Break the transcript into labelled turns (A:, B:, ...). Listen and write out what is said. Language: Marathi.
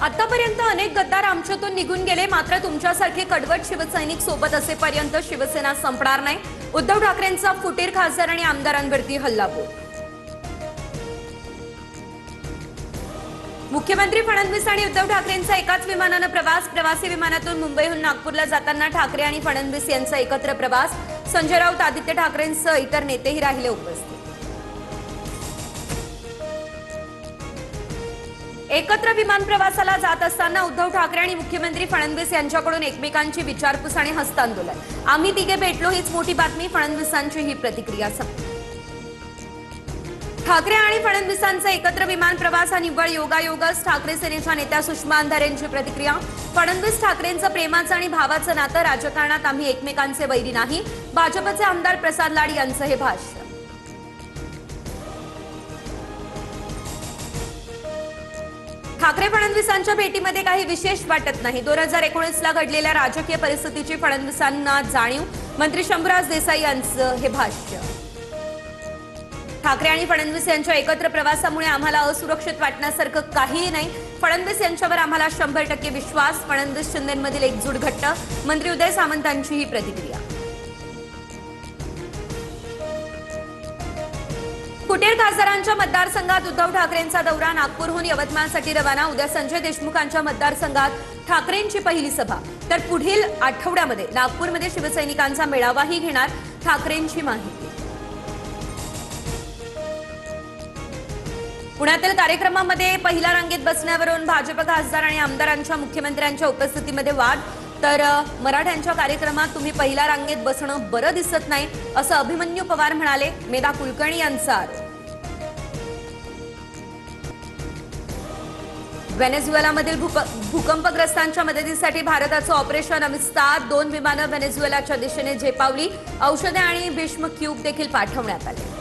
A: आतापर्यंत अनेक गद्दार आमच्यातून निघून गेले, मात्र तुमच्यासारखे कडवट शिवसैनिक सोबत असेपर्यंत शिवसेना संपणार नाही. उद्धव ठाकरेंचा फुटीर खासदार आणि आमदारांवरती हल्लाबोल. मुख्यमंत्री फडणवीस आणि उद्धव ठाकरेंचा एकाच विमानानं प्रवास. प्रवासी विमानातून मुंबईहून नागपूरला जाताना ठाकरे आणि फडणवीस यांचा एकत्र प्रवास. संजय राऊत, आदित्य ठाकरेंसह इतर नेतेही राहिले उपस्थित. एकत्र विमान प्रवासाला जात असताना उद्धव ठाकरे आणि मुख्यमंत्री फडणवीस यांच्याकडून एकमेकांची विचारपूस आणि हस्तांदोलन. आम्ही तिघे भेटलो हीच मोठी बातमी, फडणवीसांची ही प्रतिक्रिया. ठाकरे आणि फडणवीसांचा एकत्र विमान प्रवास हा निव्वळ योगायोगच. ठाकरे सेनेच्या नेत्या सुषमा अंधारेंची प्रतिक्रिया. फडणवीस ठाकरेंचं प्रेमाचं आणि भावाचं नातं, राजकारणात आम्ही एकमेकांचे वैरी नाही. भाजपचे आमदार प्रसाद लाड यांचं हे भाष्य. ठाकरे फडणवीसांच्या भेटीमध्ये काही विशेष वाटत नाही. 2019ला घडलेल्या राजकीय परिस्थितीची फडणवीसांना जाणीव. मंत्री शंभूराज देसाई यांचं हे भाष्य. ठाकरे आणि फडणवीस यांच्या एकत्र प्रवासामुळे आम्हाला असुरक्षित वाटण्यासारखं काहीही नाही. फडणवीस यांच्यावर आम्हाला 100% विश्वास. फडणवीस शिंदेमधील एकजूट घट्ट. मंत्री उदय सामंतांची ही प्रतिक्रिया. फुटीर खासदारांच्या मतदारसंघात उद्धव ठाकरेंचा दौरा. नागपूरहून यवतमाळसाठी रवाना. उद्या संजय देशमुखांच्या मतदारसंघात ठाकरेंची पहिली सभा. तर पुढील आठवड्यामध्ये नागपूरमध्ये शिवसैनिकांचा मेळावाही घेणार. ठाकरेंची माहिती. पुण्यातील कार्यक्रमामध्ये पहिल्या रांगेत बसण्यावरून भाजप खासदार आणि आमदारांच्या मुख्यमंत्र्यांच्या उपस्थितीमध्ये वाद. तर मराठ्यांच्या कार्यक्रमात तुम्ही पहिल्या रांगेत बसणं बरं दिसत नाही असं अभिमन्यू पवार म्हणाले. मेधा कुलकर्णी यांचा आरोप. व्हेनेझुएलामधील भूकंपग्रस्तांच्या मदतीसाठी भारताचं ऑपरेशन अमिस्ताद. 2 विमानं व्हेनेझुएलाच्या दिशेने झेपावली. औषधे आणि भीष्म क्यूब देखील पाठवण्यात आले.